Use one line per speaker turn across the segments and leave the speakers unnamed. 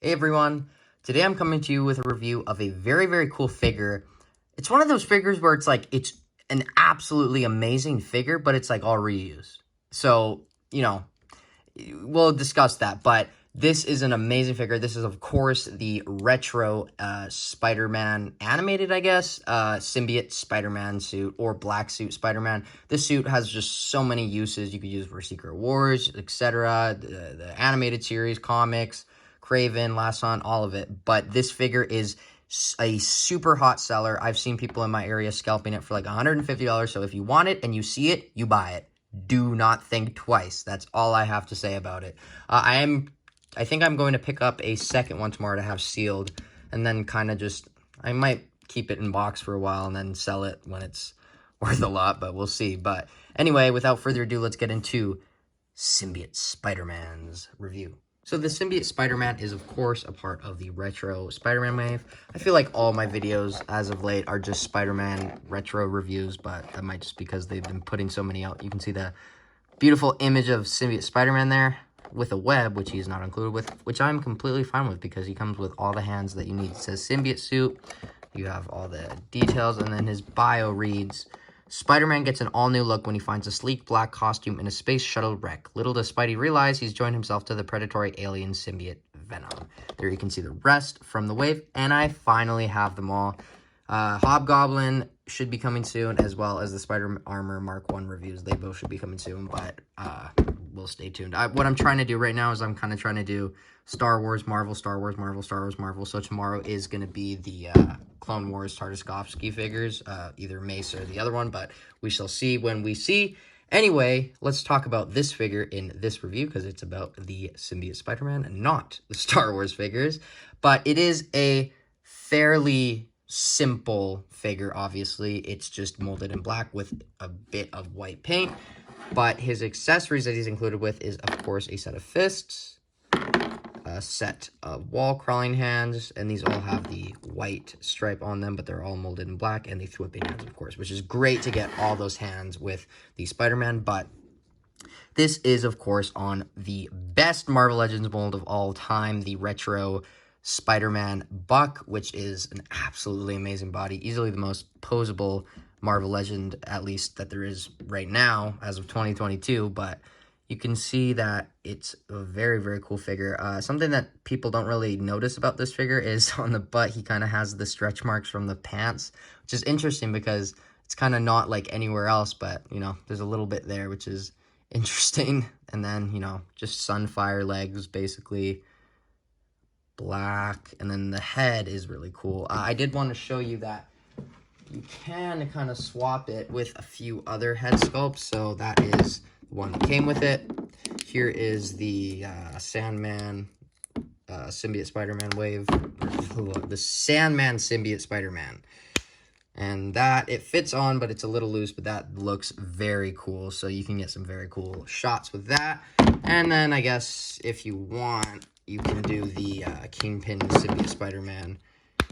Hey everyone, today I'm coming to you with a review of a very cool figure. It's one of those figures where it's an absolutely amazing figure, but it's like all reused. So, we'll discuss that, but this is an amazing figure. This is, of course, the retro Spider-Man animated, I guess, symbiote Spider-Man suit or black suit Spider-Man. This suit has just so many uses. You could use for Secret Wars, etc., the animated series, comics, Craven, Last Hunt, all of it. But this figure is a super hot seller. I've seen people in my area scalping it for like $150. So if you want it and you see it, you buy it. Do not think twice. That's all I have to say about it. I think I'm going to pick up a second one tomorrow to have sealed, and then kind of I might keep it in box for a while and then sell it when it's worth a lot, but we'll see. But anyway, without further ado, let's get into Symbiote Spider-Man's review. So the Symbiote Spider-Man is, of course, a part of the retro Spider-Man wave. I feel like all my videos as of late are just Spider-Man retro reviews, but that might just because they've been putting so many out. You can see the beautiful image of Symbiote Spider-Man there with a web, which he's not included with, which I'm completely fine with because he comes with all the hands that you need. It says Symbiote suit. You have all the details, and then his bio reads, Spider-Man gets an all-new look when he finds a sleek black costume in a space shuttle wreck. Little does Spidey realize he's joined himself to the predatory alien symbiote Venom. There you can see the rest from the wave, and I finally have them all. Hobgoblin should be coming soon, as well as the Spider Armor Mark 1 reviews. They both should be coming soon, but we'll stay tuned. What I'm trying to do right now is I'm kind of trying to do Star Wars, Marvel, Star Wars, Marvel, Star Wars, Marvel. So tomorrow is going to be the Clone Wars Tartakovsky figures, either Mace or the other one, but we shall see when we see. Anyway, let's talk about this figure in this review because it's about the Symbiote Spider-Man and not the Star Wars figures. But it is a fairly simple figure, obviously. It's just molded in black with a bit of white paint. But his accessories that he's included with is, of course, a set of fists, a set of wall crawling hands, and these all have the white stripe on them, but they're all molded in black, and the whipping hands, of course, which is great to get all those hands with the Spider-Man. But this is, of course, on the best Marvel Legends mold of all time, the retro Spider-Man Buck, which is an absolutely amazing body, easily the most posable Marvel Legend, at least that there is right now as of 2022, but you can see that it's a very cool figure. Something that people don't really notice about this figure is on the butt, he kind of has the stretch marks from the pants, which is interesting because it's kind of not like anywhere else, but, there's a little bit there, which is interesting. And then, just Sunfire legs, basically black, and then the head is really cool. I did want to show you that you can kind of swap it with a few other head sculpts, so that is the one that came with it. Here is the Sandman Symbiote Spider-Man wave, the Sandman Symbiote Spider-Man. And that, it fits on, but it's a little loose, but that looks very cool, so you can get some very cool shots with that. And then, I guess, if you want, you can do the Kingpin Symbiote Spider-Man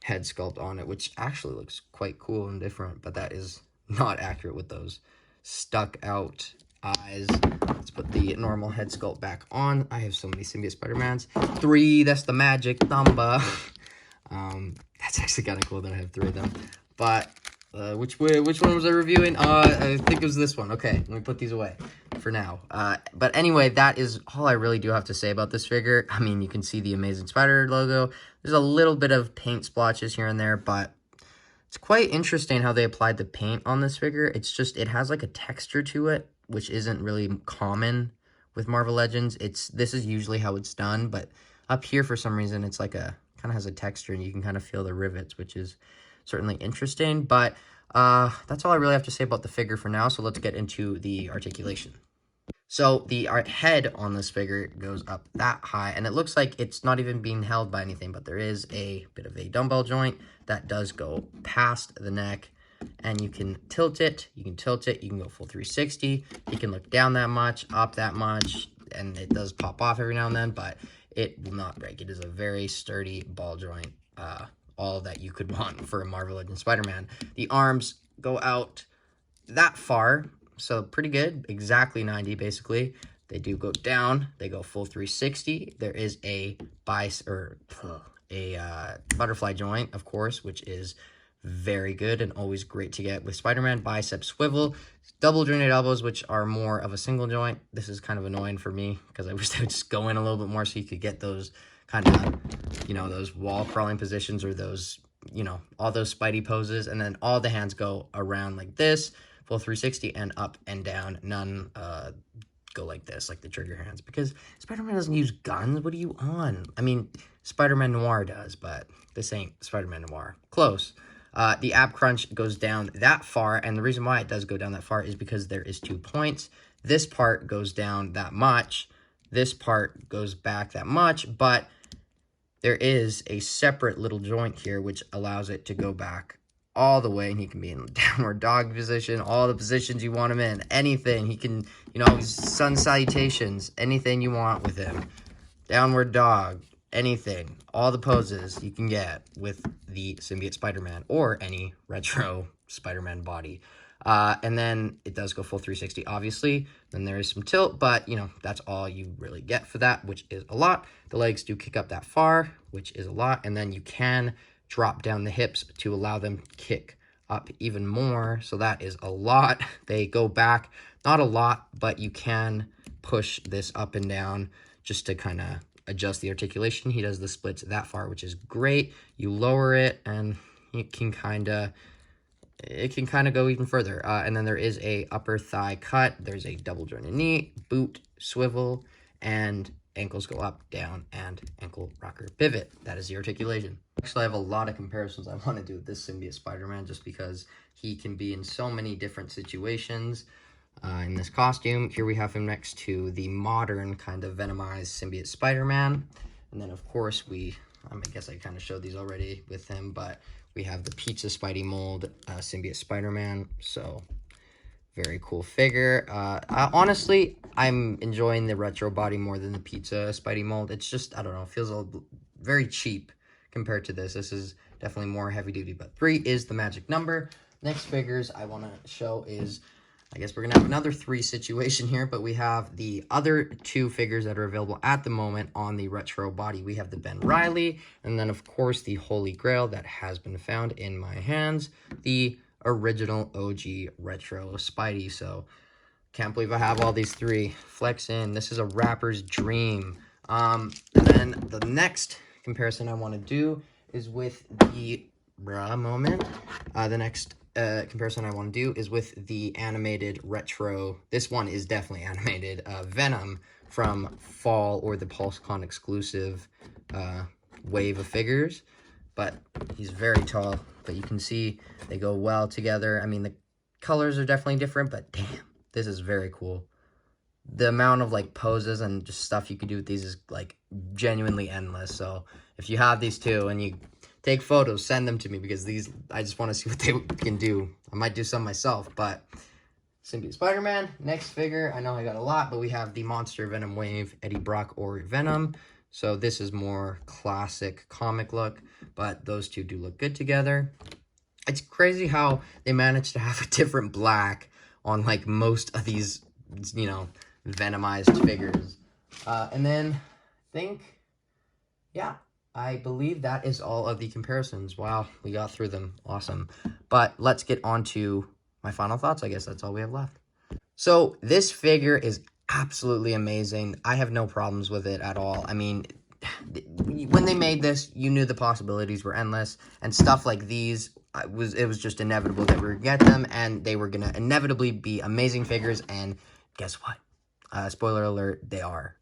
head sculpt on it, which actually looks quite cool and different, but that is not accurate with those stuck out eyes. Let's put the normal head sculpt back on. I have so many Symbiote Spider-Mans. 3, that's the magic number. That's actually kind of cool that I have 3 of them. But which one was I reviewing? I think it was this one. Okay, let me put these away for now. But anyway, that is all I really do have to say about this figure. I mean, you can see the Amazing Spider logo. There's a little bit of paint splotches here and there, but it's quite interesting how they applied the paint on this figure. It's just, it has like a texture to it, which isn't really common with Marvel Legends. This is usually how it's done, but up here for some reason, it's like kind of has a texture, and you can kind of feel the rivets, which is certainly interesting. But that's all I really have to say about the figure for now, so let's get into the articulation. So the head on this figure goes up that high, and it looks like it's not even being held by anything, but there is a bit of a dumbbell joint that does go past the neck, and you can tilt it, you can go full 360, you can look down that much, up that much, and it does pop off every now and then, but it will not break. It is a very sturdy ball joint, all that you could want for a Marvel Legends Spider-Man. The arms go out that far, so pretty good, exactly 90 basically. They do go down. They go full 360. There is a butterfly joint, of course, which is very good and always great to get with Spider-Man. Bicep swivel, double jointed elbows, which are more of a single joint. This is kind of annoying for me because I wish they would just go in a little bit more so you could get those kind of, you know, those wall crawling positions or those, you know, all those Spidey poses. And then all the hands go around like this, full 360 and up and down. None go like this, like the trigger hands, because Spider-Man doesn't use guns. What are you on? I mean, Spider-Man Noir does, but this ain't Spider-Man Noir. Close. The ab crunch goes down that far, and the reason why it does go down that far is because there is 2 points. This part goes down that much. This part goes back that much, but there is a separate little joint here which allows it to go back all the way, and he can be in downward dog position, all the positions you want him in, anything. He can, you know, sun salutations, anything you want with him. Downward dog, anything, all the poses you can get with the Symbiote Spider-Man or any retro Spider-Man body. And then it does go full 360, obviously. Then there is some tilt, but, you know, that's all you really get for that, which is a lot. The legs do kick up that far, which is a lot. And then you can drop down the hips to allow them to kick up even more. So that is a lot. They go back, not a lot, but you can push this up and down just to kind of adjust the articulation. He does the splits that far, which is great. You lower it and it can kind of go even further. And then there is a upper thigh cut. There's a double jointed knee, boot, swivel, and ankles go up, down, and ankle rocker pivot. That is the articulation. Actually, I have a lot of comparisons I want to do with this Symbiote Spider-Man just because he can be in so many different situations in this costume. Here we have him next to the modern kind of Venomized Symbiote Spider-Man. And then, of course, I guess I kind of showed these already with him, but we have the Pizza Spidey mold Symbiote Spider-Man. So, very cool figure. Honestly, I'm enjoying the retro body more than the Pizza Spidey mold. It's just, I don't know, it feels very cheap compared to this. This is definitely more heavy duty, but 3 is the magic number. Next figures I want to show is, I guess we're going to have another 3 situation here, but we have the other 2 figures that are available at the moment on the retro body. We have the Ben Reilly, and then, of course, the Holy Grail that has been found in my hands, the original OG retro Spidey. So, can't believe I have all these 3. Flex in. This is a rapper's dream. And then the next comparison I want to do is with the the next comparison I want to do is with the animated retro. This one is definitely animated. Venom from Fall or the PulseCon exclusive wave of figures. But he's very tall. But you can see they go well together. I mean, the colors are definitely different, but damn, this is very cool. The amount of, like, poses and just stuff you could do with these is, like, genuinely endless. So if you have these 2 and you take photos, send them to me, because these, I just want to see what they can do. I might do some myself, but Symbiote Spider-Man. Next figure, I know I got a lot, but we have the Monster Venom Wave, Eddie Brock or Venom. So this is more classic comic look, but those 2 do look good together. It's crazy how they managed to have a different black on, like, most of these, you know, Venomized figures. And then I believe that is all of the comparisons. Wow, we got through them. Awesome. But let's get on to my final thoughts. I guess that's all we have left. So this figure is absolutely amazing. I have no problems with it at all. I mean, when they made this, you knew the possibilities were endless, and stuff like these, it was just inevitable that we were going to get them, and they were going to inevitably be amazing figures, and guess what? Spoiler alert, they are.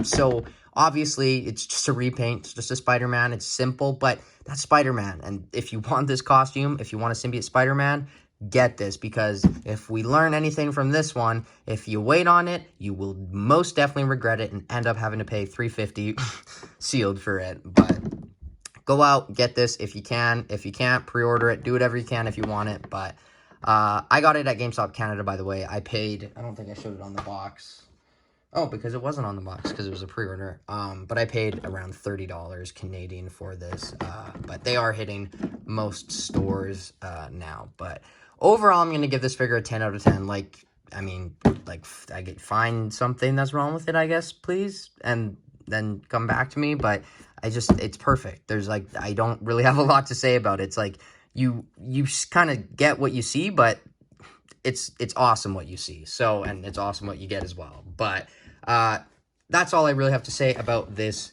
So, obviously, it's just a repaint. It's just a Spider-Man. It's simple, but that's Spider-Man. And if you want this costume, if you want a Symbiote Spider-Man, get this. Because if we learn anything from this one, if you wait on it, you will most definitely regret it and end up having to pay $350 sealed for it. But go out, get this if you can. If you can't, pre-order it. Do whatever you can if you want it. But I got it at GameStop Canada, by the way. I paid, I don't think I showed it on the box. Oh, because it wasn't on the box, because it was a pre-order. But I paid around $30 Canadian for this. But they are hitting most stores now. But overall, I'm going to give this figure a 10 out of 10. Like, I mean, like, find something that's wrong with it, I guess, please, and then come back to me. But it's perfect. There's like, I don't really have a lot to say about it. It's like you kind of get what you see, but it's awesome what you see. So, and it's awesome what you get as well. But that's all I really have to say about this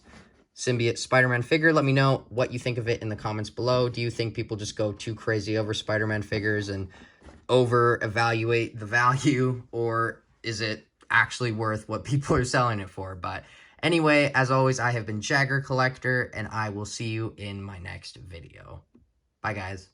Symbiote Spider-Man figure. Let me know what you think of it in the comments below. Do you think people just go too crazy over Spider-Man figures and over evaluate the value, or is it actually worth what people are selling it for? But anyway, as always, I have been Jagger Collector, and I will see you in my next video. Bye, guys.